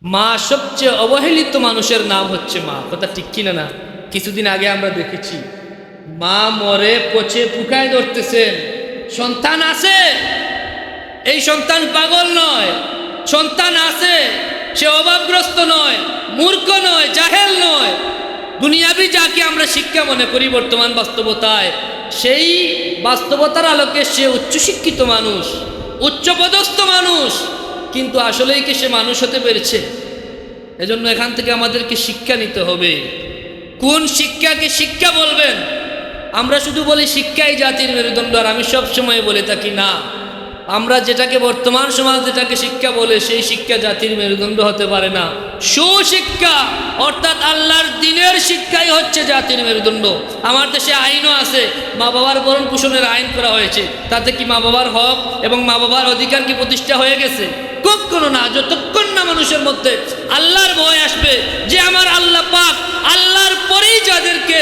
মা সবচেয়ে অবহেলিত মানুষের নাম হচ্ছে মা। কথা ঠিক কিনা না? কিছুদিন আগে আমরা দেখেছি মা মরে পচে পুকায় ধরতেছেন, সন্তান আছে, এই সন্তান পাগল নয়, সন্তান আছে, সে অভাবগ্রস্ত নয়, মূর্খ নয়, জাহেল নয়। দুনিয়াবি যাকে আমরা শিক্ষা মনে করি বর্তমান বাস্তবতায়, সেই বাস্তবতার আলোকে সে উচ্চশিক্ষিত মানুষ, উচ্চপদস্থ মানুষ, কিন্তু আসলেই কি সে মানুষ হতে পেরেছে? এজন্য এখান থেকে আমাদেরকে শিক্ষা নিতে হবে। কোন শিক্ষাকে শিক্ষা বলবেন? আমরা শুধু বলি শিক্ষাই জাতির মেরুদণ্ড, আর আমি সবসময় বলে থাকি না, আমরা যেটাকে বর্তমান সমাজ যেটাকে শিক্ষা বলে, সেই শিক্ষা জাতির মেরুদণ্ড হতে পারে না। সুশিক্ষা অর্থাৎ আল্লাহর দ্বীনের শিক্ষাই হচ্ছে জাতির মেরুদণ্ড। আমার দেশে আইনও আছে, মা বাবার ভরণ পোষণের আইন করা হয়েছে। তাতে কি মা বাবার হক এবং মা বাবার অধিকার কি প্রতিষ্ঠা হয়ে গেছে? কখনো না। যতক্ষণ না মানুষের মধ্যে আল্লাহর ভয় আসবে যে আমার আল্লাহ পাক, আল্লাহর পরেই যাদেরকে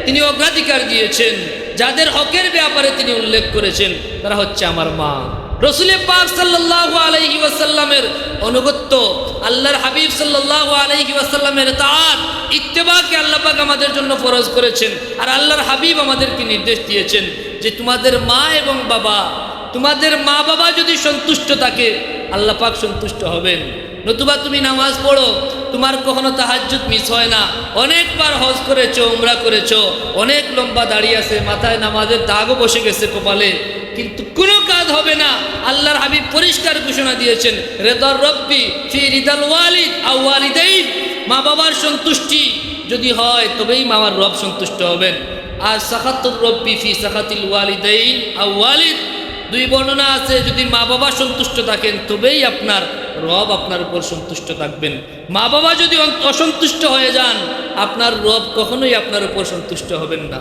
তিনি অগ্রাধিকার দিয়েছেন, যাদের হকের ব্যাপারে তিনি উল্লেখ করেছেন, তারা হচ্ছে আমার মা। রসুল পাক সাল্লাল্লাহু আলাইহি ওয়াসাল্লামের অনুগত্য, আল্লাহর হাবিব সাল্লাল্লাহু আলাইহি ওয়াসাল্লামের তাআত ইত্তেবাকে আল্লাহ পাক আমাদের জন্য ফরজ করেছেন। আর আল্লাহর হাবিব আমাদেরকে নির্দেশ দিয়েছেন যে তোমাদের মা এবং বাবা, তোমাদের মা বাবা যদি সন্তুষ্ট থাকে, আল্লাহ পাক সন্তুষ্ট হবেন। নতুবা তুমি নামাজ পড়ো, তোমার কখনো তাহাজ্জুদ মিস হয় না, অনেকবার হজ করেছো, উমরা করেছো, অনেক লম্বা দাঁড়িয়ে আছে, মাথায় নামাজের দাগও বসে গেছে কপালে, কিন্তু কোনো কাজ হবে না। আল্লাহর হাবিব পরিষ্কার ঘোষণা দিয়েছেন, রিদার রব্বি ফি রিদাল ওয়ালিদ আও ওয়ালিদাইন, মা বাবার সন্তুষ্টি যদি হয় তবেই মামার রব সন্তুষ্ট হবেন। আর সাখাতুর রব্বি ফি সাখাতিল ওয়ালিদাইন আও ওয়ালিদ, দুই বর্ণনা আছে, যদি মা বাবা সন্তুষ্ট থাকেন তবেই আপনার রব আপনার উপর সন্তুষ্ট থাকবেন। মা বাবা যদি অসন্তুষ্ট হয়ে যান, আপনার রব কখনোই আপনার উপর সন্তুষ্ট হবেন না।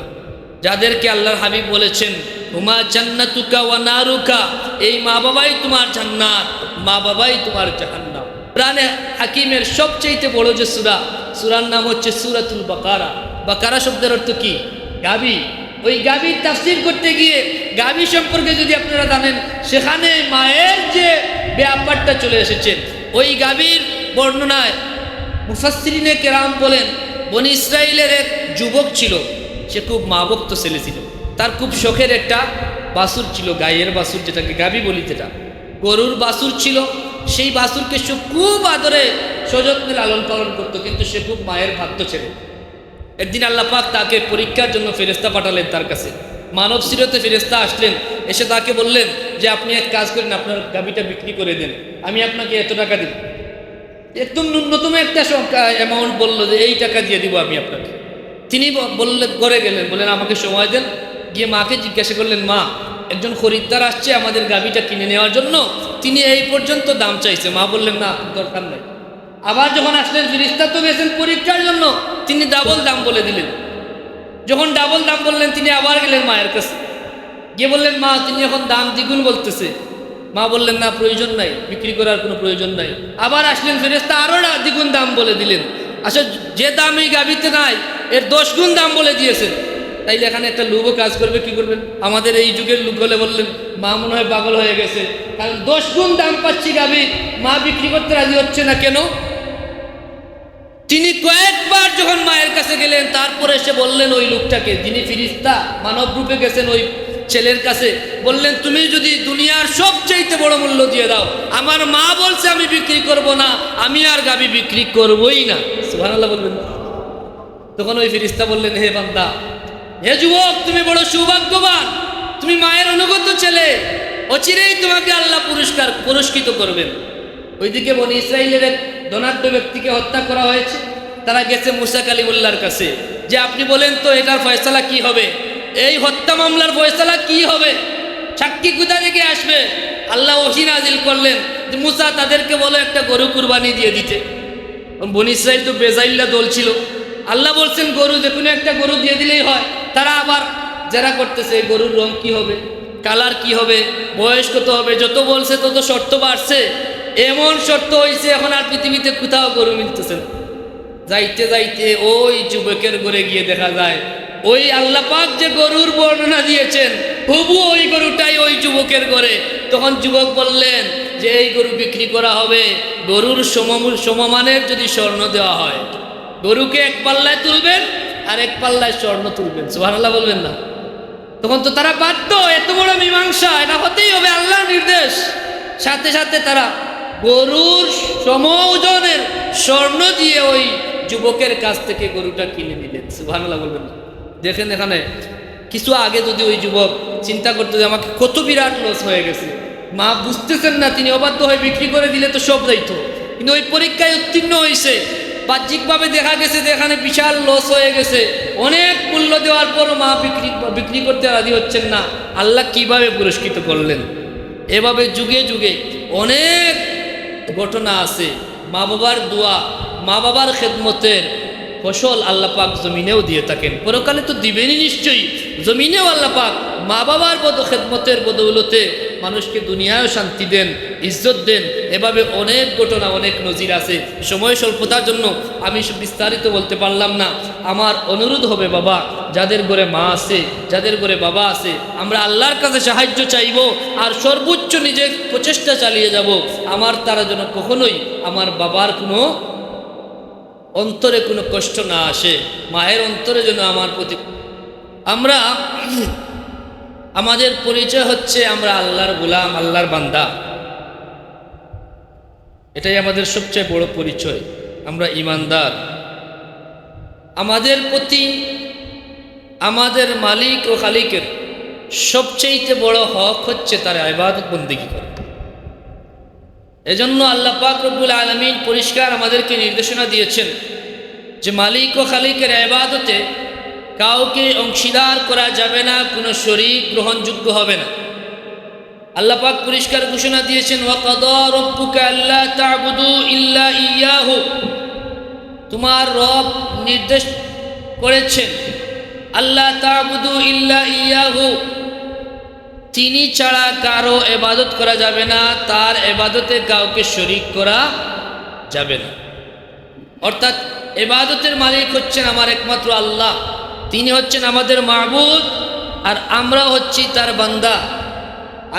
যাদেরকে আল্লাহর হাবিব বলেছেন হুমা জান্নাতুকা ওয়া নারুকা, এই মা বাবাই তোমার জান্নাত, মা বাবাই তোমার জাহান্নাম। কোরআনে হাকিমের সবচেয়ে বড় যে সূরার নাম হচ্ছে সূরাতুল বাকারা। বাকারা শব্দের অর্থ কি? গাভী। ওই গাভীর তাফসীর করতে গিয়ে গাভী সম্পর্কে যদি আপনারা জানেন, সেখানে মায়ের যে ব্যাপারটা চলে এসেছে, ওই গাভীর বর্ণনায় মুফাসসিরিনে কেরাম বলেন, বনি ইসরাইলের এক যুবক ছিল, সে খুব মা ভক্ত ছেলে ছিল, তার খুব শখের একটা বাছুর ছিল, গায়ের বাছুর, যেটাকে গাভী বলি, যেটা গরুর বাছুর ছিল। সেই বাছুরকে সে খুব আদরে সযত্নে লালন পালন করতো, কিন্তু সে খুব মায়ের ভাগ্য ছেলে। একদিন আল্লাহ পাক তাকে পরীক্ষার জন্য ফেরেশতা পাঠালেন তার কাছে। মানব সিরতে ফেরেশতা আসলেন, এসে তাকে বললেন যে আপনি এক কাজ করেন, আপনার গাভীটা বিক্রি করে দেন, আমি আপনাকে এত টাকা দিব। একদম ন্যূনতম একটা অ্যামাউন্ট বললো যে এই টাকা দিয়ে দিব আমি আপনাকে। তিনি বললেন, করে গেলেন, বললেন আমাকে সময় দেন। গিয়ে মাকে জিজ্ঞাসা করলেন, মা একজন খরিদ্দার আসছে আমাদের গাভীটা কিনে নেওয়ার জন্য, তিনি এই পর্যন্ত দাম চাইছে। মা বললেন না, দরকার নাই। আবার যখন আসলেন, ফেরেশতা তো গেছেন পরীক্ষার জন্য, তিনি ডাবল দাম বলে দিলেন। যখন ডাবল দাম বললেন, তিনি আবার গেলেন মায়ের কাছে, গিয়ে বললেন, মা তিনি এখন দাম দ্বিগুণ বলতেছে। মা বললেন না, প্রয়োজন নাই, বিক্রি করার কোনো প্রয়োজন নাই। আবার আসলেন ফেরেশতা, আরও দ্বিগুণ দাম বলে দিলেন। আসলে যে দাম এই গাভীতে নাই, এর 10 গুণ দাম বলে দিয়েছেন। তাইলে এখানে একটা লোভও কাজ করবে, কি করবেন? আমাদের এই যুগের লোক হলে বললেন, মা মনে হয় পাগল হয়ে গেছে, কারণ 10 গুণ দাম পাচ্ছি গাভী, মা বিক্রি করতে রাজি হচ্ছে না কেন? তিনি কয়েকবার যখন মায়ের কাছে গেলেন, তারপরে এসে বললেন ওই লোকটাকে, যিনি ফেরেশতা মানব রূপে গেছেন ওই ছেলের কাছে, বললেন তুমি যদি দুনিয়ার সবচাইতে বড় মূল্য দিয়ে দাও, আমার মা বলছে আমি বিক্রি করব না, আমি আর গাভী বিক্রি করবই না। সুবহানাল্লাহ বলবেন। তখন ওই ফেরেশতা বললেন, হে বান্দা, হে যুবক, তুমি বড় সৌভাগ্যবান, তুমি মায়ের অনুগত ছেলে, অচিরেই তোমাকে আল্লাহ পুরস্কৃত করবেন। ওইদিকে বনি ইসরাইলের এক ধনাঢ্য ব্যক্তিকে হত্যা করা হয়েছে। তারা গেছে মুসা কালিমুল্লাহর কাছে, যে আপনি বলেন তো এটার ফয়সালা কি হবে, এই হত্যা মামলার ফয়সালা কি হবে, সাক্ষী কোথা থেকে আসবে? আল্লাহ ওহী নাজিল করলেন যে মুসা তাদেরকে বলো একটা গরু কুরবানি দিয়ে দিতে। বনি ইসরাইল তো বেজাইল্লা দল ছিল, আল্লাহ বলছেন গরু, যে কোনো একটা গরু দিয়ে দিলেই হয়। তারা আবার যারা করতেছে, গরুর রং কি হবে, কালার কি হবে, বয়স কত হবে, যত বলছে তত শর্ত বাড়ছে। এমন শর্ত হয়েছে এখন আর পৃথিবীতে কোথাও গরু মিলতেছে না। যাইতে যাইতে ওই যুবকের ঘরে গিয়ে দেখা যায়, ওই আল্লাহ পাক যে গরুর বর্ণনা দিয়েছেন, হুবহু ওই গরুটাই ওই যুবকের ঘরে। তখন যুবক বললেন, যে এই গরু বিক্রি করা হবে, গরুর সমমানের যদি স্বর্ণ দেওয়া হয়, গরুকে এক পাল্লায় তুলবেন আর এক পাল্লায় স্বর্ণ তুলবেন, সুবহানাল্লাহ বলবেন না? তখন তো তারা বাধ্য, এত বড় মীমাংসা, এটা হতেই হবে, আল্লাহর নির্দেশ। সাথে সাথে তারা গরুর সমওজনের স্বর্ণ দিয়ে ওই যুবকের কাছ থেকে গরুটা কিনে নিলেন, সুবহানাল্লাহ বলবেন না? দেখেন এখানে কিছু আগে যদি ওই যুবক চিন্তা করতো যে আমাকে কত বিরাট লস হয়ে গেছে, মা বুঝতেছেন না, তিনি অবাধ্য হয়ে বিক্রি করে দিলে তো সব দায়িত্ব, কিন্তু ওই পরীক্ষায় উত্তীর্ণ হয়েছে, বাহ্যিকভাবে দেখা গেছে যে এখানে বিশাল লস হয়ে গেছে, অনেক মূল্য দেওয়ার পরও মা বিক্রি করতে রাজি হচ্ছেন না, আল্লাহ কিভাবে পুরস্কৃত করলেন? এভাবে যুগে যুগে অনেক ঘটনা আছে। মা বাবার দোয়া, মা বাবার খেদমতের ফসল আল্লাহ পাক জমিনেও দিয়ে থাকেন, পরকালে তো দিবেনই নিশ্চয়ই, জমিনেও আল্লাহ পাক মা বাবার খেদমতের বদৌলতে মানুষকে দুনিয়ায়ও শান্তি দেন, ইজ্জত দেন। এভাবে অনেক ঘটনা, অনেক নজির আছে। সময় স্বল্পতার জন্য আমি বিস্তারিত বলতে পারলাম না। আমার অনুরোধ হবে, বাবা, যাদের ঘরে মা আছে, যাদের ঘরে বাবা আছে, আমরা আল্লাহর কাছে সাহায্য চাইব আর সর্বোচ্চ নিজের প্রচেষ্টা চালিয়ে যাব, আমার তারা যেন কখনোই আমার বাবার কোনো অন্তরে কোনো কষ্ট না আসে, মায়ের অন্তরে যেন আমার প্রতি। আমরা আমাদের পরিচয় হচ্ছে আমরা আল্লাহর গোলাম, আল্লাহর বান্দা, এটাই আমাদের সবচেয়ে বড় পরিচয়। আমরা ঈমানদার। আমাদের প্রতি আমাদের মালিক ও খালিকের সবচেয়ে বড় হক হচ্ছে তার ইবাদত বন্দেগী করা। এজন্য আল্লাহ পাক রব্বুল আলামিন পরিষ্কার আমাদেরকে নির্দেশনা দিয়েছেন যে মালিক ও খালিকের ইবাদতে কাউকে অংশীদার করা যাবে না, কোনো শরীক গ্রহণযোগ্য হবে না। আল্লাহ পাক পরিষ্কার ঘোষণা দিয়েছেন, ওয়া কাদা রাব্বুকা আল্লা তা'বুদু ইল্লা ইয়াহু, তোমার রব নির্দেশ করেছেন আল্লাহ তা'বুদু ইল্লা ইয়াহু, তিনি ছাড়া কারো ইবাদত করা যাবে না, তার ইবাদতে কাউকে শরীক করা যাবে না। অর্থাৎ ইবাদতের মালিক হচ্ছেন আমার একমাত্র আল্লাহ, তিনি হচ্ছেন আমাদের মাবুদ, আর আমরা হচ্ছি তার বান্দা,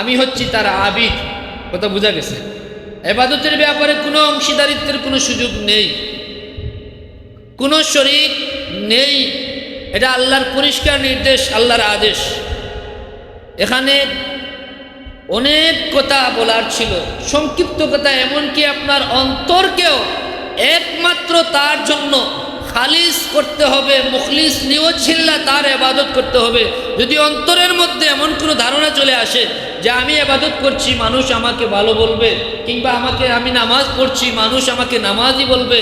আমি হচ্ছি তার আবিদ। কথা বোঝা গেছে? ইবাদতের ব্যাপারে কোনো অংশীদারিত্বের কোনো সুযোগ নেই, কোনো শরীক নেই, এটা আল্লাহর পরিষ্কার নির্দেশ, আল্লাহর আদেশ। এখানে অনেক কথা বলার ছিল, সংক্ষিপ্ত কথা, এমনকি আপনার অন্তরকেও একমাত্র তার জন্য খালিস করতে হবে, মুখলিস নিওয়াজিল্লা তার ইবাদত করতে হবে। যদি অন্তরের মধ্যে এমন কোনো ধারণা চলে আসে যে আমি ইবাদত করছি, মানুষ আমাকে ভালো বলবে, কিংবা আমি নামাজ পড়ছি, মানুষ আমাকে নামাজই বলবে,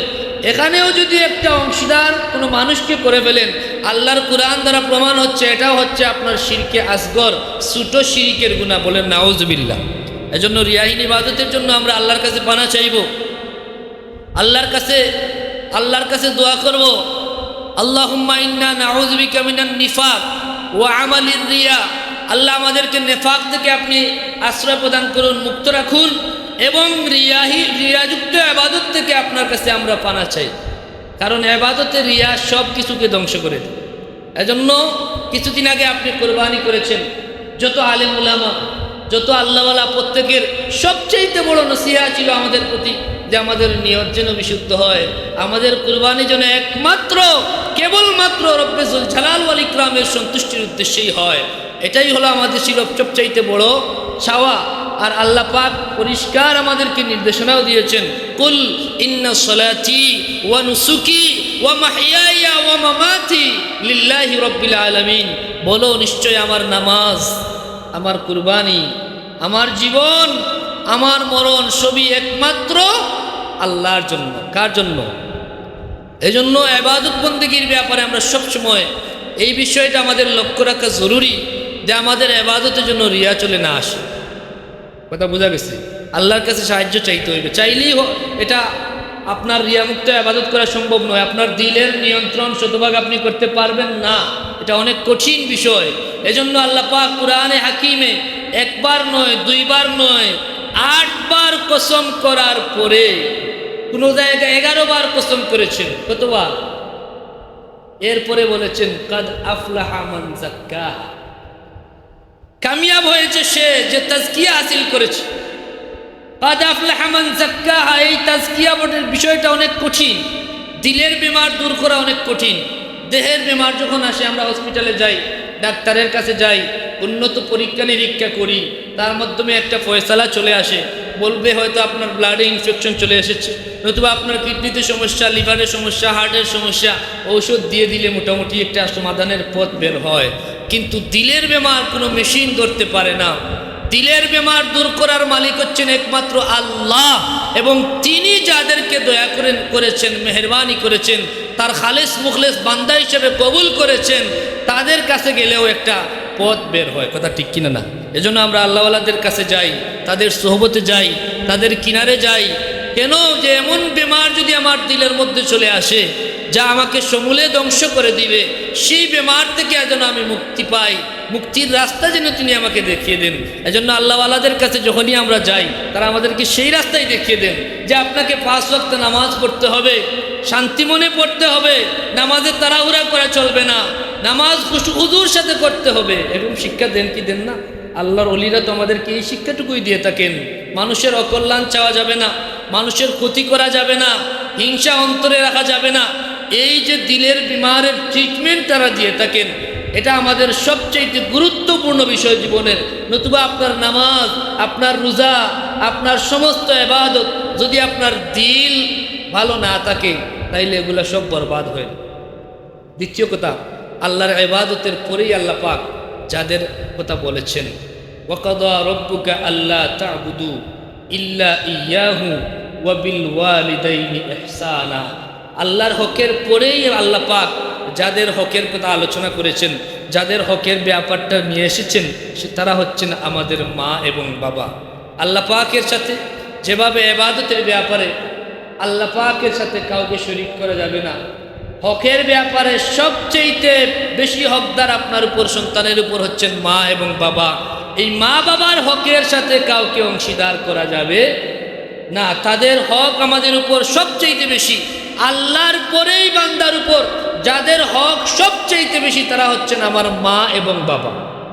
এখানেও যদি একটা অংশীদার কোনো মানুষকে করে ফেলেন, আল্লাহর কুরআন দ্বারা প্রমাণ হচ্ছে এটাও হচ্ছে আপনার শিরকে আসগর, ছোট শিরকের গুনাহ। বলেন নাউজুবিল্লাহ। এজন্য রিয়াহীন ইবাদতের জন্য আমরা আল্লাহর কাছে পানা চাইব, আল্লাহর কাছে দোয়া করব, আল্লাহুম্মা ইন্না নাউযু বিকা মিনান নিফাক ওয়া আমালির রিয়া। আল্লাহ আমাদেরকে নেফাক থেকে আপনি আশ্রয় প্রদান করুন, মুক্ত রাখুন, এবং রিয়াযুক্ত ইবাদত থেকে আপনার কাছে আমরা পানা চাই। কারণ ইবাদতে রিয়া সব কিছুকে ধ্বংস করে দেয়। এজন্য কিছুদিন আগে আপনি কোরবানি করেছেন, যত আলেম উলামা, যত আল্লাহওয়ালা, প্রত্যেকের সবচেয়ে বড় নসিহা ছিল আমাদের প্রতি যে আমাদের নিয়ত যেন বিশুদ্ধ হয়, আমাদের কুরবানি যেন একমাত্র কেবলমাত্র রব্বে যুল জালাল ওয়াল ইকরামের সন্তুষ্টির উদ্দেশ্যেই হয়। এটাই হলো আমাদের ছিল সবচাইতে বড় চাওয়া। আর আল্লাহ পাক পরিষ্কার আমাদেরকে নির্দেশনাও দিয়েছেন, কুল ইন্না সলাতি ওয়া নুসুকি ওয়া মাহইয়ায়া ওয়া মামাতি লিল্লাহি রাব্বিল আলামিন, বলো নিশ্চয় আমার নামাজ, আমার কুরবানি, আমার জীবন, আমার মরণ সবই একমাত্র আল্লাহর জন্য। কার জন্য? এজন্য ইবাদত বন্দেগীর ব্যাপারে আমরা সবসময় এই বিষয়টা আমাদের লক্ষ্য রাখা জরুরি যে আমাদের ইবাদতের জন্য রিয়া চলে না আসে। কথা বোঝা গেছে? আল্লাহর কাছে সাহায্য চাইতে হইবে, চাইলেই এটা আপনার রিয়ামুক্ত ইবাদত করা সম্ভব নয়। আপনার দিলের নিয়ন্ত্রণ শতভাগ আপনি করতে পারবেন না, এটা অনেক কঠিন বিষয়। এজন্য আল্লাহ পাক কুরআনে হাকিমে একবার নয়, দুইবার নয়, 8 বার কসম করার পরে কোন জায়গায় 11 বার কসম করেছেন। কতবার? এরপরে বলেছেন কাদ আফলাহা মান যাক্কাহা, কামিয়াব হয়েছে সে যে তাজকিয়া হাসিল করেছে। কাদ আফলাহা মান যাক্কাহা, এই তাজকিয়া বোর্ডের বিষয়টা অনেক কঠিন। দিলের বেমার দূর করা অনেক কঠিন। দেহের বেমার যখন আসে আমরা হসপিটালে যাই, ডাক্তারের কাছে যাই, উন্নত পরীক্ষা নিরীক্ষা করি, তার মাধ্যমে একটা ফয়সালা চলে আসে, বলবে হয়তো আপনার ব্লাডে ইনফেকশন চলে এসেছে, নতুবা আপনার কিডনিতে সমস্যা, লিভারের সমস্যা, হার্টের সমস্যা, ঔষধ দিয়ে দিলে মোটামুটি একটা সমাধানের পথ বের হয়। কিন্তু দিলের বেমার কোনো মেশিন ধরতে পারে না। দিলের বেমার দূর করার মালিক হচ্ছেন একমাত্র আল্লাহ, এবং তিনি যাদেরকে দয়া করেছেন, মেহেরবানি করেছেন, তার খালেস মুখলেস বান্দা হিসেবে কবুল করেছেন, তাদের কাছে গেলেও একটা পথ বের হয়। কথা ঠিক কিনা না? এজন্য আমরা আল্লাহওয়ালাদের কাছে যাই, তাদের সোহবতে যাই, তাদের কিনারে যাই। কেন? যে এমন বেমার যদি আমার দিলের মধ্যে চলে আসে যা আমাকে সমূলে ধ্বংস করে দিবে, সেই বেমার থেকে যেন আমি মুক্তি পাই, মুক্তির রাস্তা যেন তিনি আমাকে দেখিয়ে দেন। এজন্য আল্লাহওয়ালাদের কাছে যখনই আমরা যাই, তারা আমাদেরকে সেই রাস্তাই দেখিয়ে দেন যে আপনাকে 5 ওয়াক্ত নামাজ পড়তে হবে, শান্তি মনে পড়তে হবে, নামাজে তাড়াহুড়া করা চলবে না, নামাজ খুশুর সাথে করতে হবে, এবং শিক্ষা দেন কি দেন না? আল্লাহর ওলিরা তো আমাদেরকে এই শিক্ষাটুকুই দিয়ে থাকেন। মানুষের অকল্যাণ চাওয়া যাবে না, মানুষের ক্ষতি করা যাবে না, হিংসা অন্তরে রাখা যাবে না। এই যে দিলের বিমারের ট্রিটমেন্ট তারা দিয়ে থাকেন, এটা আমাদের সবচেয়ে গুরুত্বপূর্ণ বিষয় জীবনের। নতুবা আপনার নামাজ, আপনার রোজা, আপনার সমস্ত ইবাদত যদি আপনার দিল ভালো না থাকে, তাইলে এগুলো সব বরবাদ হয়ে। দ্বিতীয় কথা, আল্লাহর ইবাদতের পরেই আল্লাহ পাক যাদের কথা বলেছেন, ওয়াকাদা রব্বুকা আল্লা তা'বুদু ইল্লা ইয়াহু ওয়া বিল ওয়ালিদাইনি ইহসানা। আল্লাহর হকের পরেই আল্লাহ পাক যাদের হকের কথা আলোচনা করেছেন, যাদের হকের ব্যাপারটা নিয়ে এসেছেন, তারা হচ্ছেন আমাদের মা এবং বাবা। আল্লাহ পাকের সাথে যেভাবে ইবাদতের ব্যাপারে আল্লাহ পাকের সাথে কাউকে শরীক করা যাবে না, হকের ব্যাপারে সবচেয়ে বেশি হকদার আপনার উপর, সন্তানের উপর হচ্ছেন মা এবং বাবা। এই মা বাবার হকের সাথে কাউকে অংশীদার করা যাবে না, তাদের হক আমাদের উপর সবচেয়ে বেশি। আল্লাহর পরেই বান্দার উপর যাদের হক সবচেয়ে বেশি, তারা হচ্ছেন আমার মা এবং বাবা।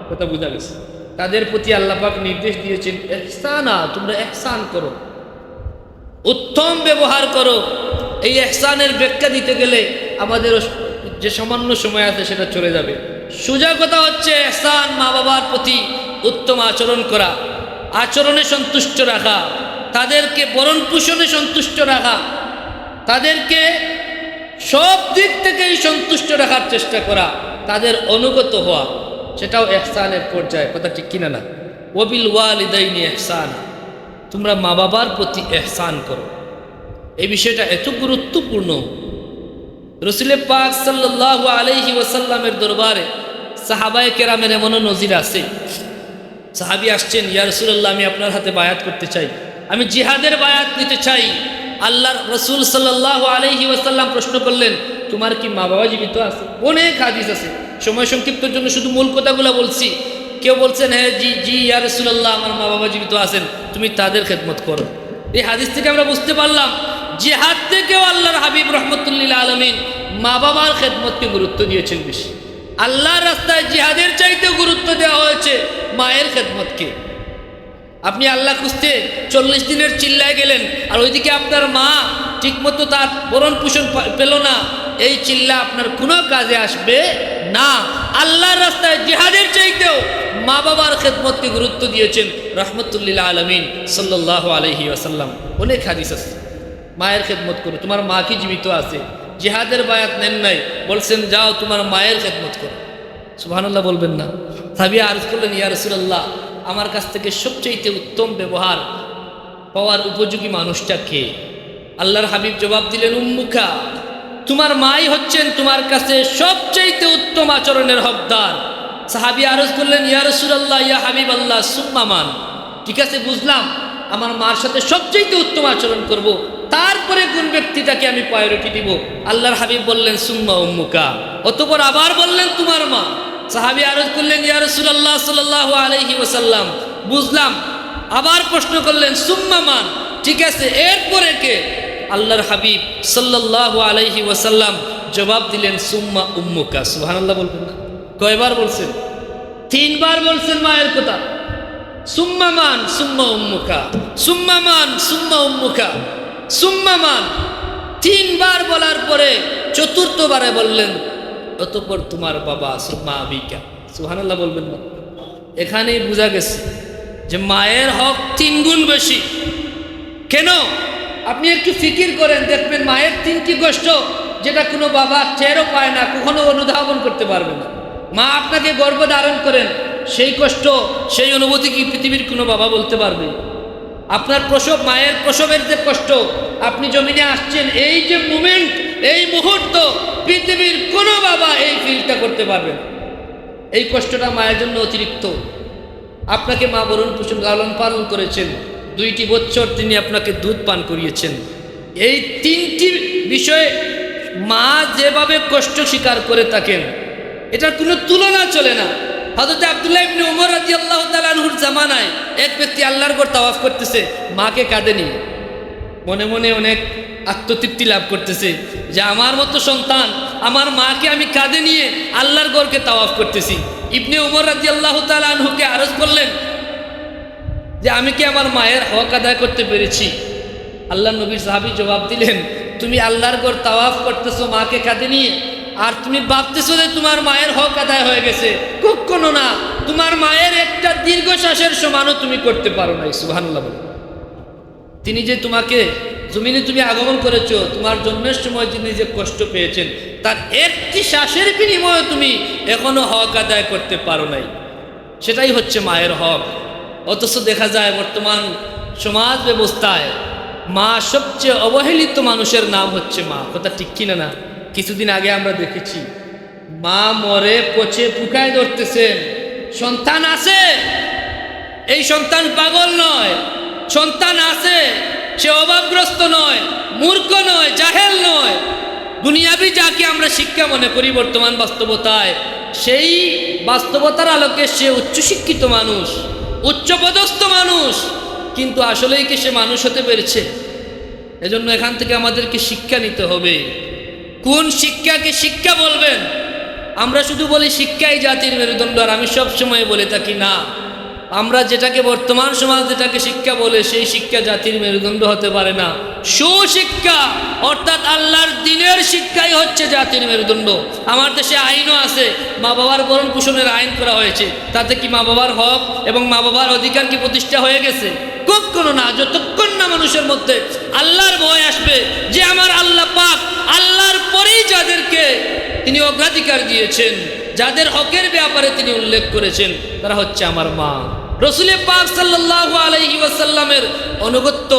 কথা বুঝা গেছে? তাদের প্রতি আল্লাহ পাক নির্দেশ দিয়েছেন, ইহসানা, তোমরা ইহসান করো, উত্তম ব্যবহার করো। এই ইহসানের ব্যাখ্যা দিতে গেলে আমাদের যে সামান্য সময় আছে সেটা চলে যাবে। সোজা কথা হচ্ছে ইহসান, মা বাবার প্রতি উত্তম আচরণ করা, আচরণে সন্তুষ্ট রাখা, তাদেরকে ভরণ পোষণে সন্তুষ্ট রাখা, তাদেরকে সব দিক থেকেই সন্তুষ্ট রাখার চেষ্টা করা, তাদের অনুগত হওয়া, সেটাও ইহসানের পর্যায়ে। কথা ঠিক কিনা না? ওয়াবিল ওয়ালিদাইনি ইহসানা, তোমরা মা বাবার প্রতি ইহসান করো। এই বিষয়টা এত গুরুত্বপূর্ণ। রাসূল পাক সাল্লাল্লাহু আলাইহি ওয়াসাল্লামের দরবারে সাহাবায়ে কেরামের এমনও নজির আছে, সাহাবী আসছেন, ইয়া রাসূলুল্লাহ, আমি আপনার হাতে বায়াত করতে চাই, আমি জিহাদের বায়াত নিতে চাই। আল্লাহর রাসূল সাল্লাল্লাহু আলাইহি ওয়াসাল্লাম প্রশ্ন করলেন, তোমার কি মা বাবা জীবিত আছে? অনেক হাদিস আছে, সময় সংক্ষিপ্তের জন্য শুধু মূল কথাগুলো বলছি। কেউ বলছেন, হ্যাঁ জি জি ইয়া রাসূলুল্লাহ, আমার মা বাবা জীবিত আছেন, তুমি তাদের খেদমত করো। এই হাদিস থেকে আমরা বুঝতে পারলাম জিহাদ থেকেও আল্লাহর হাবিব রাহমাতুল্লিল আলামিন মা বাবার খেদমতকে গুরুত্ব দিয়েছেন বেশি। আল্লাহর রাস্তায় জিহাদের চাইতে গুরুত্ব দেওয়া হয়েছে মায়ের খেদমতকে। আপনি আল্লাহ খুঁজতে 40 দিনের চিল্লায় গেলেন, আর ওইদিকে আপনার মা ঠিকমতো তার ভরণ পোষণ পেল না, এই চিল্লা আপনার কোনো কাজে আসবে না। আল্লাহর রাস্তায় জিহাদের চাইতেও মা বাবার খেদমতকে গুরুত্ব দিয়েছেন রাহমাতুল্লিল আলামিন সাল্লাল্লাহু আলাইহি ওয়াসাল্লাম। অনেক হাদিস আছে, মায়ের খেদমত করো। তোমার মা কি জীবিত আছে? জিহাদের বায়াত নেন নাই, বলছেন যাও তোমার মায়ের খেদমত করো। সুবহানাল্লাহ বলবেন না? সাহাবী আরজ করলেন, ইয়া রাসূলুল্লাহ, আমার কাছ থেকে সবচেয়ে উত্তম ব্যবহার পাওয়ার উপযোগী মানুষটা কে? আল্লাহর হাবিব জবাব দিলেন, উম্মুকা, তোমার মাই হচ্ছেন তোমার কাছে সবচেয়ে উত্তম আচরণের হকদার। সাহাবী আরজ করলেন, ইয়া রাসূলুল্লাহ, ইয়া হাবিব আল্লাহ, সুম্মা মান? ঠিক আছে, বুঝলাম, আমার মার সাথে সবচেয়ে উত্তম আচরণ করব, তারপরে কোন ব্যক্তিটাকে আমি প্রায়োরিটি দিব? আল্লাহর হাবিব বললেন, সুম্মা উম্মুকা। অতঃপর আবার বললেন, তোমার মা। সাহাবী আরজ করলেন, ইয়া রাসূলুল্লাহ সাল্লাল্লাহু আলাইহি ওয়াসাল্লাম, বুঝলাম। আবার প্রশ্ন করলেন, সুম্মা মান? ঠিক আছে, এরপরে কে? আল্লাহর হাবিব সাল্লাল্লাহু আলাইহি ওয়াসাল্লাম জবাব দিলেন, সুম্মা উম্মুকা। সুবহানাল্লাহ বলবেন না? কয়বার বলছেন? 3 বার বলছেন মায়ের কথা। সুম্মা মান সুম্মা উম্মুকা, সুম্মা মান সুম্মা উম্মুকা, সুম্মা মান। 3 বার বলার পরে চতুর্থবারে বললেন অতঃপর তোমার বাবা, সুম্মা আবিকা। সুবহানাল্লাহ বলবেন না? এখানেই বোঝা গেছে যে মায়ের হক 3 গুণ বেশি। কেন? আপনি একটু ফিকির করেন, দেখবেন মায়ের 3টি কষ্ট যেটা কোনো বাবা টেরও পায় না, কখনো অনুধাবন করতে পারবে না। মা আপনাকে গর্ভে ধারণ করেন, সেই কষ্ট, সেই অনুভূতি কি পৃথিবীর কোনো বাবা বলতে পারবে? আপনার প্রসব, মায়ের প্রসবের যে কষ্ট, আপনি জমিনে আসছেন, এই যে মুমেন্ট, এই মুহূর্ত, পৃথিবীর কোনো বাবা এই ফিলটা করতে পারবে না। এই কষ্টটা মায়ের জন্য অতিরিক্ত। আপনাকে মা বরণ পোষণ লালন পালন করেছেন, 2টি বছর তিনি আপনাকে দুধ পান করিয়েছেন। এই 3টি বিষয়ে মা যেভাবে কষ্ট স্বীকার করে থাকেন, এটার কোনো তুলনা চলে না। হযরত আব্দুল্লাহ ইবনে উমর রাদিয়াল্লাহু তাআলা আনহুর জামানায় এক ব্যক্তি আল্লাহর ঘর তাওয়াফ করতেছে, মাকে কাঁধে নিয়ে মনে মনে অনেক আত্মতৃপ্তি লাভ করতেছে যে আমার মতো সন্তান, আমার মাকে আমি কাঁধে নিয়ে আল্লাহর ঘরকে তাওয়াফ করতেছি। ইবনে উমর রাদিয়াল্লাহু তাআলা আনহুকে আরজ করলেন যে আমি কি আমার মায়ের হক আদায় করতে পেরেছি? আল্লাহর নবীর সাহাবী জবাব দিলেন, তুমি আল্লাহর ঘর তাওয়াফ করতেছো মাকে কাঁধে নিয়ে, আর তুমি ভাবতেছো যে তোমার মায়ের হক আদায় হয়ে গেছে। কখনো না, তোমার মায়ের একটা দীর্ঘশ্বাসের সমানও তুমি করতে পারো নাই। সুবহানাল্লাহ। তিনি যে তোমাকে জমিনে তুমি আগমন করেছো, তোমার জন্মের সময় তিনি যে কষ্ট পেয়েছেন, তার একটি শ্বাসের বিনিময়ে তুমি এখনো হক আদায় করতে পারো নাই। সেটাই হচ্ছে মায়ের হক। অথচ দেখা যায় বর্তমান সমাজ ব্যবস্থায় মা সবচেয়ে অবহেলিত মানুষের নাম হচ্ছে মা। কথা ঠিক কিনা না? কিছুদিন আগে আমরা দেখেছি মা মরে পচে পুকায় ধরতেছেন, সন্তান আছে, এই সন্তান পাগল নয়, সন্তান আছে, সে অভাবগ্রস্ত নয়, মূর্খ নয়, জাহেল নয়। দুনিয়াবি যাকে আমরা শিক্ষা মনে করি বর্তমান বাস্তবতায়, সেই বাস্তবতার আলোকে সে উচ্চশিক্ষিত মানুষ, উচ্চপদস্থ মানুষ, কিন্তু আসলেই কি সে মানুষ হতে পেরেছে? এজন্য এখান থেকে আমাদেরকে শিক্ষা নিতে হবে। কোন শিক্ষাকে শিক্ষা বলবেন? আমরা শুধু বলি শিক্ষাই জাতির মেরুদণ্ড, আর আমি সবসময় বলে থাকি না, আমরা যেটাকে বর্তমান সমাজ যেটাকে শিক্ষা বলে, সেই শিক্ষা জাতির মেরুদণ্ড হতে পারে না। সুশিক্ষা অর্থাৎ আল্লাহর দ্বীনের শিক্ষাই হচ্ছে জাতির মেরুদণ্ড। আমার দেশে আইনও আছে, মা বাবার ভরণ পোষণের আইন করা হয়েছে। তাতে কি মা বাবার হক এবং মা বাবার অধিকার কি প্রতিষ্ঠা হয়ে গেছে? কখনো না। যতক্ষণ না মানুষের মধ্যে আল্লাহর ভয় আসবে যে আমার আল্লাহ পাক, আল্লাহর পরেই যাদেরকে তিনি অগ্রাধিকার দিয়েছেন, যাদের হকের ব্যাপারে তিনি উল্লেখ করেছেন, তারা হচ্ছে আমার মা। রাসূল পাক সাল্লাল্লাহু আলাইহি ওয়াসাল্লামের অনুগত্য,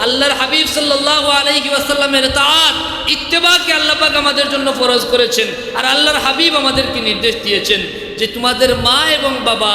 আল্লাহর হাবিব সাল্লাল্লাহু আলাইহি ওয়াসাল্লামের তাআত ইত্তেবাকে আল্লাহ পাক আমাদের জন্য ফরজ করেছেন। আর আল্লাহর হাবিব আমাদেরকে নির্দেশ দিয়েছেন যে তোমাদের মা এবং বাবা,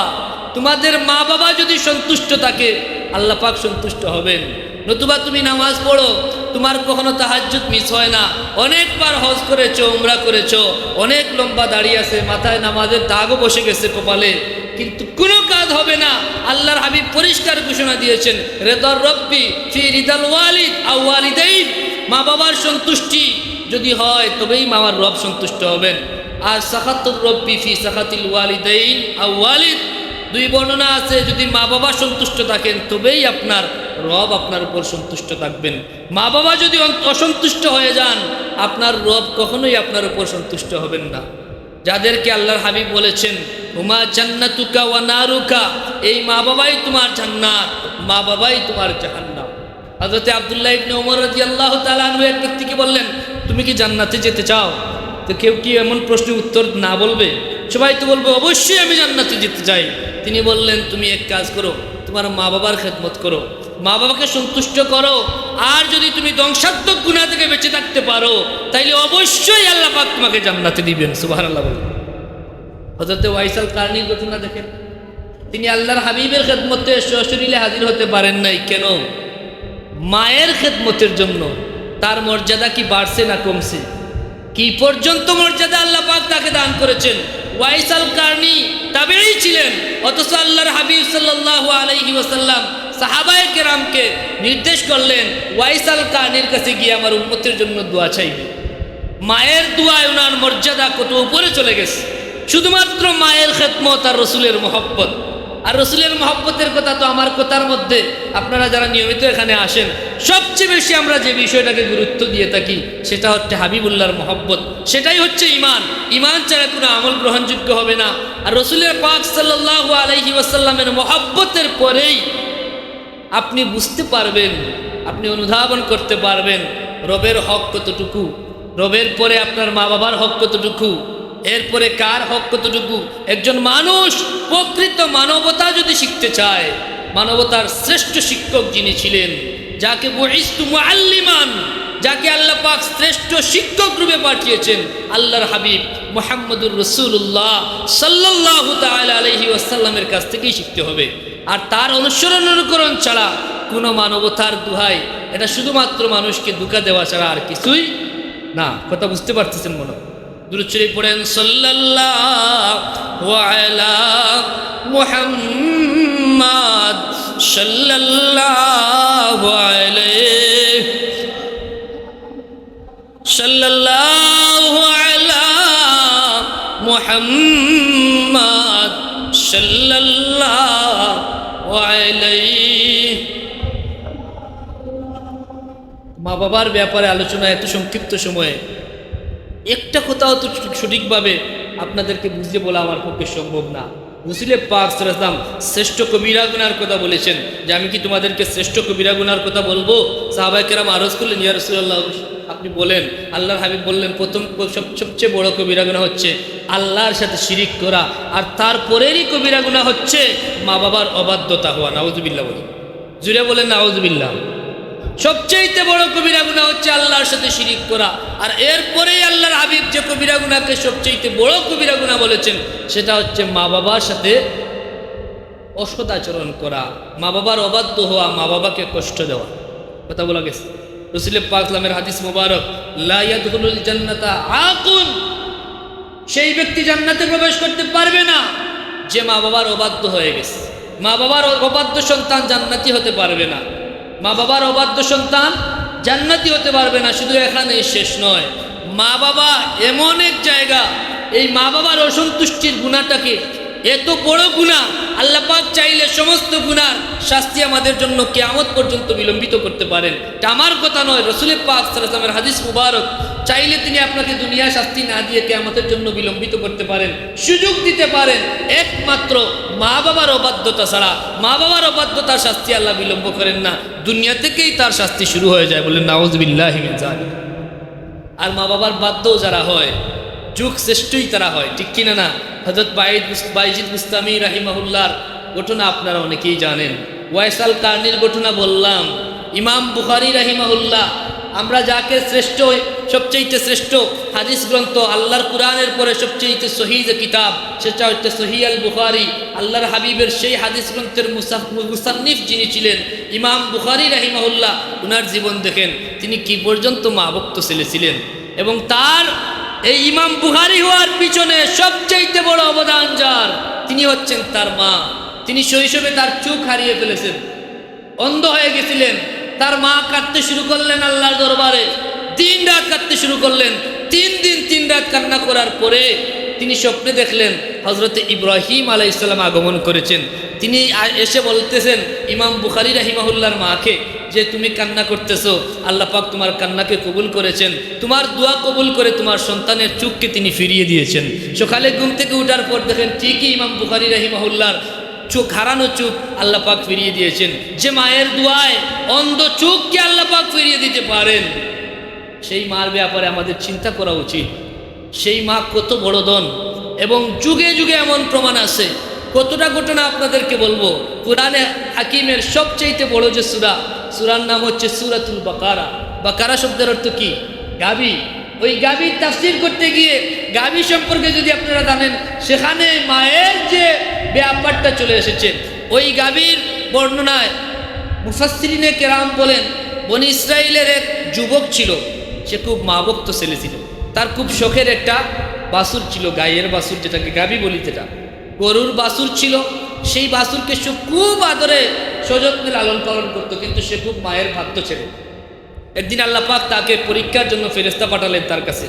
তোমাদের মা বাবা যদি সন্তুষ্ট থাকে, আল্লাহ পাক সন্তুষ্ট হবেন। নতুবা তুমি নামাজ পড়ো, তোমার কখনো তাহাজ্জুদ মিস হয় না, অনেকবার হজ করেছো, উমরা করেছো, অনেক লম্বা দাঁড়িয়ে আছে, মাথায় নামাজের দাগও বসে গেছে কপালে, কিন্তু কোনো কাজ হবে না। আল্লাহর হাবিব পরিষ্কার ঘোষণা দিয়েছেন, রিদার রব্বি ফি রিদাল ওয়ালিদ আও ওয়ালিদাইন, মা বাবার সন্তুষ্টি যদি হয় তবেই মামার রব সন্তুষ্ট হবেন। আর সাখাতুর রব্বি ফি সাখাতিল ওয়ালিদাইন আও ওয়ালিদ, 2 বর্ণনা আছে, যদি মা বাবা সন্তুষ্ট থাকেন তবেই আপনার রব আপনার উপর সন্তুষ্ট থাকবেন। মা বাবা যদি অসন্তুষ্ট হয়ে যান, আপনার রব কখনোই আপনার উপর সন্তুষ্ট হবেন না। যাদেরকে আল্লাহর হাবিব বলেছেন হুমা জান্নাতুকা ওয়া নারুকা, এই মা বাবাই তোমার জান্নাত, মা বাবাই তোমার জাহান্নাম। হযরত আব্দুল্লাহ ইবনে উমর রাদিয়াল্লাহু তাআলা আনহু এক ব্যক্তিকে বললেন, তুমি কি জান্নাতে যেতে চাও? তো কেউ কি এমন প্রশ্নের উত্তর না বলবে? সবাই তো বলবে অবশ্যই আমি জান্নাতে যেতে চাই। তিনি বললেন, তুমি এক কাজ করো, তোমার মা বাবার খেদমত করো, মা বাবাকে সন্তুষ্ট করো, আর যদি তুমি ধ্বংসাত্মক গুনাহ থেকে বেঁচে থাকতে পারো, তাইলে অবশ্যই আল্লাহ পাক তোমাকে জান্নাতে দিবেন। সুবহানাল্লাহ বলেন। হযরত ওয়াইসাল কারনির ঘটনা দেখেন, তিনি আল্লাহর হাবিবের খেদমতে সশরীরে হাজির হতে পারেন নাই। কেন? মায়ের খেদমতের জন্য। তার মর্যাদা কি বাড়ছে না কমছে? কি পর্যন্ত মর্যাদা আল্লাহ পাক তাকে দান করেছেন। ওয়াইসাল কারনি তাবেঈ ছিলেন, অথচ আল্লাহর হাবিব সাল্লাল্লাহু আলাইহি ওয়াসাল্লাম সাহাবায়ে কেরামকে নির্দেশ করলেন, ওয়াইসাল কারনির কাছে গিয়ে আমার উম্মতের জন্য দোয়া চাইবে। মায়ের দোয়ায় ওনার মর্যাদা কত উপরে চলে গেছে। শুধুমাত্র মায়ের খেদমত আর রসুলের মহব্বত। আর রসুলের মহব্বতের কথা তো আমার কথার মধ্যে আপনারা যারা নিয়মিত এখানে আসেন সবচেয়ে বেশি আমরা যে বিষয়টাকে গুরুত্ব দিয়ে থাকি সেটা হচ্ছে হাবিবুল্লাহর মহব্বত। সেটাই হচ্ছে ঈমান। ঈমান ছাড়া কোনো আমল গ্রহণযোগ্য হবে না। আর রসুলের পাক সাল্লাল্লাহু আলাইহি ওয়াসাল্লামের মহব্বতের পরেই আপনি বুঝতে পারবেন, আপনি অনুধাবন করতে পারবেন রবের হক কতটুকু, রবের পরে আপনার মা বাবার হক কতটুকু, এরপরে কার হক কতটুকু। একজন মানুষ প্রকৃত মানবতা যদি শিখতে চায়, মানবতার শ্রেষ্ঠ শিক্ষক যিনি ছিলেন, যাকে বুইস্তু মুআল্লিমান, যাকে আল্লাহ পাক শ্রেষ্ঠ শিক্ষক রূপে পাঠিয়েছেন, আল্লাহর হাবিব মুহাম্মদুর রাসূলুল্লাহ সাল্লাল্লাহু তাআলা আলাইহি ওয়াসাল্লামের কাছ থেকেই শিখতে হবে। আর তার অনুসরণ অনুকরণ ছাড়া কোনো মানবতার দোহাই, এটা শুধুমাত্র মানুষকে ধোঁকা দেওয়া ছাড়া আর কিছুই না। কথা বুঝতে পারতেছেন মনে হয়? দুরূদ শরীফ পড়েন, সাল্লাল্লাহু আলা মুহাম্মাদ সাল্লাল্লাহু আলাইহি সাল্লাল্লাহু আলা মুহাম্মাদ সাল্লাল্লাহু আলাইহি। মা বাবার ব্যাপারে আলোচনা এত সংক্ষিপ্ত সময়ে একটা কথাও তো সঠিকভাবে আপনাদেরকে বুঝিয়ে বলা আমার পক্ষে সম্ভব না। রাসূল পাক সাল্লাল্লাহু আলাইহি ওয়াসাল্লাম শ্রেষ্ঠ কবিরা গুনার কথা বলেছেন যে আমি কি তোমাদেরকে শ্রেষ্ঠ কবিরা গুনার কথা বলবো? সাহাবায়ে কেরাম আরজ করলেন, ইয়া রাসূলুল্লাহ আপনি বলেন। আল্লাহর হাবিব বললেন, প্রথম সবচেয়ে বড় কবিরা গুনাহ হচ্ছে আল্লাহর সাথে শিরিক করা, আর তারপরেরই কবিরা গুনাহ হচ্ছে মা বাবার অবাধ্যতা হওয়া। নাউযুবিল্লাহ বলেন, জুড়ে বলেন নাউযুবিল্লাহ। সবচেয়ে বড় কবিরা গুনাহ হচ্ছে আল্লাহর সাথে শিরিক করা, আর এরপরেই আল্লাহর হাবিব যে কবিরা গুনাহকে সবচেয়ে বড় কবিরা গুনাহ বলেছেন সেটা হচ্ছে মা বাবার সাথে অসৎ আচরণ করা, মা বাবার অবাধ্য হওয়া, মা বাবাকে কষ্ট দেওয়া। কথা বলা গেছে রাসূল পাক সাল্লামের হাদিস মুবারক, লা ইয়াদখুলুল জান্নাতা আকুন, সেই ব্যক্তি জান্নাতে প্রবেশ করতে পারবে না যে মা বাবার অবাধ্য হয়ে গেছে। মা বাবার অবাধ্য সন্তান জান্নাতি হতে পারবে না, মা বাবার অবাধ্য সন্তান জান্নাতি হতে পারবে না। শুধু এখানেই শেষ নয়, মা বাবা এমন এক জায়গা, এই মা বাবার অসন্তুষ্টির গুনাহটাকে এত বড় গুনাহ, আল্লাহ পাক চাইলে সমস্ত গুনার শাস্তি আমাদের জন্য কিয়ামত পর্যন্ত বিলম্বিত করতে পারেন। এটা আমার কথা নয়, রাসূল পাক সাল্লাল্লাহু আলাইহি ওয়াসাল্লামের হাদিস মুবারক। চাইলে তিনি আপনাকে দুনিয়া শাস্তি না দিয়ে কিয়ামতের জন্য বিলম্বিত করতে পারেন, সুযোগ দিতে পারেন, একমাত্র মা বাবার অবাধ্যতা ছাড়া। মা বাবার অবাধ্যতার শাস্তি আল্লাহ বিলম্ব করেন না, দুনিয়া থেকেই তার শাস্তি শুরু হয়ে যায়। বলেন নাউযুবিল্লাহি মিন যালিক। আর মা বাবার বাধ্যও যারা হয়, যুগ শ্রেষ্ঠই তারা হয়, ঠিক কিনা না? হযরত বাইজিদ বুস্তামি রাহিমাহুল্লাহর ঘটনা আপনারা অনেকেই জানেন। ওয়াইস আল কারনির ঘটনা বললাম। ইমাম বুখারী রাহিমাহুল্লাহ, আমরা যাকে শ্রেষ্ঠ, সবচেয়ে শ্রেষ্ঠ হাদিস গ্রন্থ আল্লাহর কুরআনের পরে সবচেয়ে সহিহ যে কিতাব সেটা হচ্ছে সহিহ আল বুখারী। আল্লাহর হাবিবের সেই হাদিস গ্রন্থের মুসান্নিফ যিনি ছিলেন ইমাম বুখারী রাহিমাহুল্লাহ, উনার জীবন দেখেন তিনি কি পর্যন্ত মা ভক্ত ছেলে ছিলেন, এবং তার এই ইমাম বুখারী হওয়ার পিছনে সবচেয়ে বড় অবদান যার, তিনি হচ্ছেন তার মা। তিনি শৈশবে তার চোখ হারিয়ে ফেলেছেন, অন্ধ হয়ে গেছিলেন। তার মা কাঁদতে শুরু করলেন আল্লাহর দরবারে, 3 রাত কাঁদতে শুরু করলেন। 3 দিন 3 রাত কান্না করার পরে তিনি স্বপ্নে দেখলেন হযরত ইব্রাহিম আলাইহিস সালাম আগমন করেছেন। তিনি এসে বলতেছেন ইমাম বুখারী রাহিমাহুল্লাহর মাকে যে তুমি কান্না করতেছো, আল্লাহ পাক তোমার কান্নাকে কবুল করেছেন, তোমার দোয়া কবুল করে তোমার সন্তানের চোখকে তিনি ফিরিয়ে দিয়েছেন। সকালে ঘুম থেকে উঠার পর দেখেন ঠিকই ইমাম বুখারী রাহিমাহুল্লাহর চোখ, হারানো চোখ আল্লাহ পাক ফিরিয়ে দিয়েছেন। যে মায়ের দোয়ায় অন্ধ চোখকে আল্লাহ পাক ফিরিয়ে দিতে পারেন, সেই মার ব্যাপারে আমাদের চিন্তা করা উচিত। সেই মা কত বড় ধন, এবং যুগে যুগে এমন প্রমাণ আছে। কতটা ঘটনা আপনাদেরকে বলবো। কুরআনে হাকিমের সবচেয়ে বড় যে সূরার নাম হচ্ছে সূরাতুল বাকারা। বাকারা শব্দের অর্থ কি? গাভী। ওই গাভীর তাফসীর করতে গিয়ে গাভী সম্পর্কে যদি আপনারা জানেন, সেখানে মায়ের যে ব্যাপারটা চলে এসেছে। ওই গাভীর বর্ণনায় মুফাসসিরিনে কেরাম বলেন, বনি ইসরাইলের এক যুবক ছিল, সে খুব মা ভক্ত ছেলে ছিল। তার খুব শখের একটা বাছুর ছিল, গায়ের বাছুর, যেটাকে গাভী বলি, যেটা গরুর বাছুর ছিল। সেই বাছুরকে সে খুব আদরে সযত্নে লালন পালন করতো, কিন্তু সে খুব মায়ের ভাগ্য ছেলে। একদিন আল্লাহ পাক তাকে পরীক্ষার জন্য ফেরেশতা পাঠালেন তার কাছে।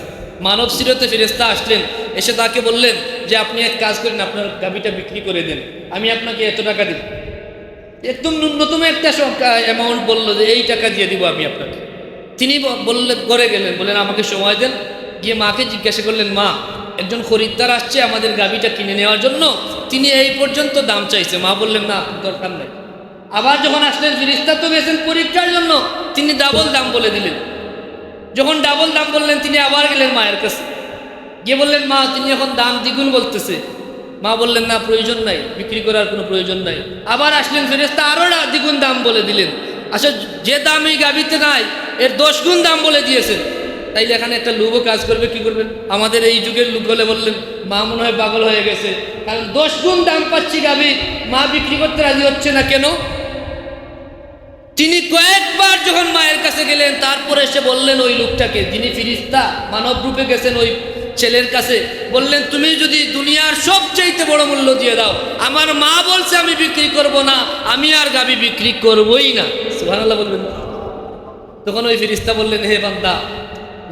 মানব সিরতে ফেরেশতা আসলেন, এসে তাকে বললেন যে আপনি এক কাজ করেন, আপনার গাভীটা বিক্রি করে দেন, আমি আপনাকে এত টাকা দেব। একদম ন্যূনতম একটা অ্যামাউন্ট বললো যে এই টাকা দিয়ে দিব আমি আপনাকে। তিনি বললেন, ঘরে গেলেন, বললেন আমাকে সময় দেন। গিয়ে মাকে জিজ্ঞাসা করলেন, মা একজন খরিদ্দার আসছে আমাদের গাভীটা কিনে নেওয়ার জন্য, তিনি এই পর্যন্ত দাম চাইছে। মা বললেন, না দরকার নাই। আবার যখন আসলেন, ফেরেশতা তো গেছেন পরীক্ষার জন্য, তিনি ডাবল দাম বলে দিলেন। যখন ডাবল দাম বললেন, তিনি আবার গেলেন মায়ের কাছে, গিয়ে বললেন, মা তিনি এখন দাম দ্বিগুণ বলতেছে। মা বললেন, না প্রয়োজন নাই, বিক্রি করার কোনো প্রয়োজন নাই। আবার আসলেন ফেরেশতা, আরও দ্বিগুণ দাম বলে দিলেন। আসলে যে দাম এই গাভীতে নাই, এর 10 গুণ দাম বলে দিয়েছেন। তাইলে এখানে একটা লোভও কাজ করবে, কি করবেন? আমাদের এই যুগের লোক হলে বললেন, মা মনে হয় পাগল হয়ে গেছে, কারণ 10 গুণ দাম পাচ্ছি গাভী, মা বিক্রি করতে রাজি হচ্ছে না কেন? তিনি কয়েকবার যখন মায়ের কাছে গেলেন, তারপরে এসে বললেন ওই লোকটাকে, যিনি ফেরেশতা মানব রূপে গেছেন ওই ছেলের কাছে, বললেন তুমি যদি দুনিয়ার সবচাইতে বড় মূল্য দিয়ে দাও, আমার মা বলছে আমি বিক্রি করব না, আমি আর গাভী বিক্রি করবই না। সুবহানাল্লাহ বলবেন। তখন ওই ফেরেশতা বললেন, হে বান্দা,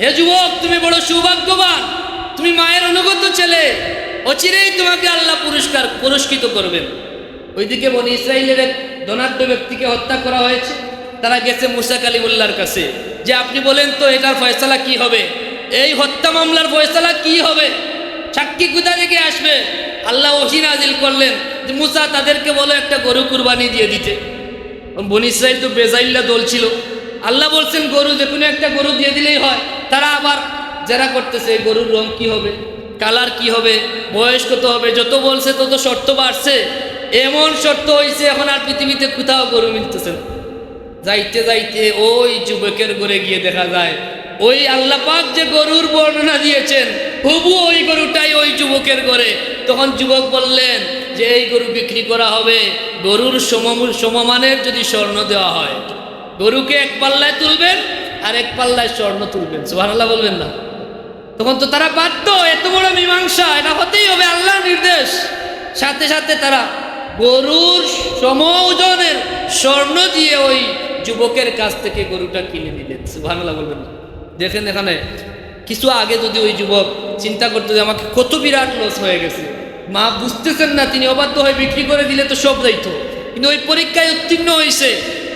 হে যুবক, তুমি বড় সৌভাগ্যবান, তুমি মায়ের অনুগত ছেলে, অচিরেই তোমাকে আল্লাহ পুরস্কৃত করবেন। ওইদিকে বনি ইসরাইলের এক ধনাঢ্য ব্যক্তিকে হত্যা করা হয়েছে। তারা গেছে মুসা কালিমুল্লাহর কাছে, যে আপনি বলেন তো এটার ফয়সালা কি হবে, এই হত্যা মামলার ফয়সালা কি হবে, সাক্ষী কোথা থেকে আসবে? আল্লাহ ওহী নাজিল করলেন যে মুসা তাদেরকে বলো একটা গরু কুরবানি দিয়ে দিতে। বনি ইসরাইল তো বেজাইল্লা দল ছিল। আল্লাহ বলছেন গরু, যে কোনো একটা গরু দিয়ে দিলেই হয়। তারা আবার যারা করতেছে, গরুর রং কি হবে, কালার কি হবে, বয়স কত হবে, যত বলছে তত শর্ত বাড়ছে। এমন শর্ত হয়েছে এখন আর পৃথিবীতে কোথাও গরু মিলতেছে না। যাইতে যাইতে ওই যুবকের ঘরে গিয়ে দেখা যায়, ওই আল্লাহ পাক যে গরুর বর্ণনা দিয়েছেন, হুবু ওই গরুটাই ওই যুবকের ঘরে। তখন যুবক বললেন যে এই গরু বিক্রি করা হবে গরুর সমমানের যদি স্বর্ণ দেওয়া হয়। গরুকে এক পাল্লায় তুলবেন আর এক পাল্লায় স্বর্ণ তুলবেন। সুবহানাল্লাহ বলবেন না? তখন তো তারা বাধ্য, এত বড় মীমাংসা, এটা হতেই হবে, আল্লাহর নির্দেশ। সাথে সাথে তারা গরুর সম ওজনের স্বর্ণ দিয়ে ওই যুবকের কাছ থেকে গরুটা কিনে নিলেন। সুবহানাল্লাহ বলবেন না? দেখেন, এখানে কিছু আগে যদি ওই যুবক চিন্তা করতো যে আমাকে কত বিরাট লস হয়ে গেছে, মা বুঝতেছেন না, তিনি অবাধ্য হয়ে বিক্রি করে দিলে তো সব দায়িত্ব। কিন্তু ওই পরীক্ষায় উত্তীর্ণ হয়েছে,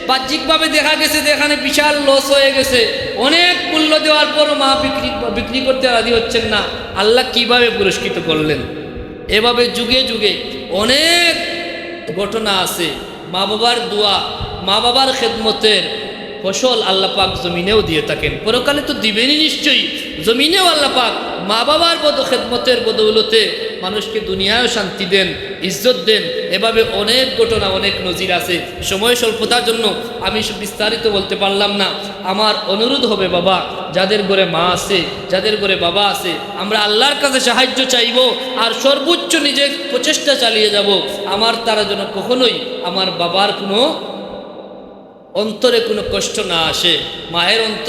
বাহ্যিকভাবে দেখা গেছে যে এখানে বিশাল লস হয়ে গেছে, অনেক মূল্য দেওয়ার পরও মা বিক্রি করতে রাজি হচ্ছেন না। আল্লাহ কিভাবে পুরস্কৃত করলেন? এভাবে যুগে যুগে অনেক ঘটনা আছে। মা বাবার দোয়া, মা বাবার খেদমতের ফসল আল্লাহ পাক জমিনেও দিয়ে থাকেন, পরকালে তো দিবেনই নিশ্চয়ই। জমিনেও আল্লাহ পাক মা বাবার খেদমতের বদৌলতে মানুষকে দুনিয়ায়ও শান্তি দেন, ইজ্জত দেন। এভাবে অনেক ঘটনা, অনেক নজির আছে। সময় স্বল্পতার জন্য আমি বিস্তারিত বলতে পারলাম না। আমার অনুরোধ হবে, বাবা যাদের ঘরে মা আছে, যাদের ঘরে বাবা আছে, আমরা আল্লাহর কাছে সাহায্য চাইব আর সর্বোচ্চ নিজের প্রচেষ্টা চালিয়ে যাব। আমার তারা যেন কখনোই আমার বাবার কোনো অন্তরে কোনো কষ্ট না আসে, মায়ের অন্তর